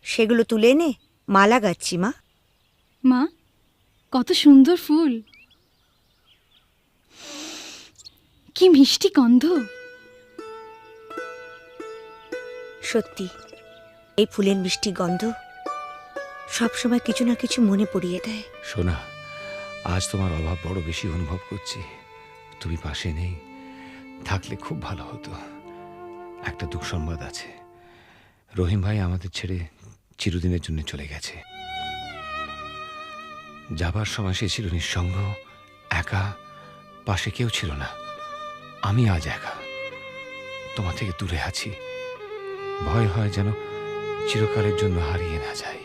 সেগুলো তুলে এনে মালা গাচ্ছি মা। মা, কত সুন্দর ফুল, কি মিষ্টি গন্ধ। সত্যি, এই ফুলের মিষ্টি গন্ধ সবসময় কিছু না কিছু মনে পড়িয়ে দেয়। সোনা, আজ তোমার অভাব বড় বেশি অনুভব করছি। তুমি পাশে নেই, থাকলে খুব ভালো হতো। একটা দুঃসংবাদ আছে, রহিম ভাই আমাদের ছেড়ে চিরদিনের জন্য চলে গেছে। যাবার সময় সে ছিল নিঃসঙ্গ, একা, পাশে কেউ ছিল না। আমি আজ একা, তোমার থেকে দূরে আছি। ভয় হয় যেন চিরকালের জন্য হারিয়ে না যাই।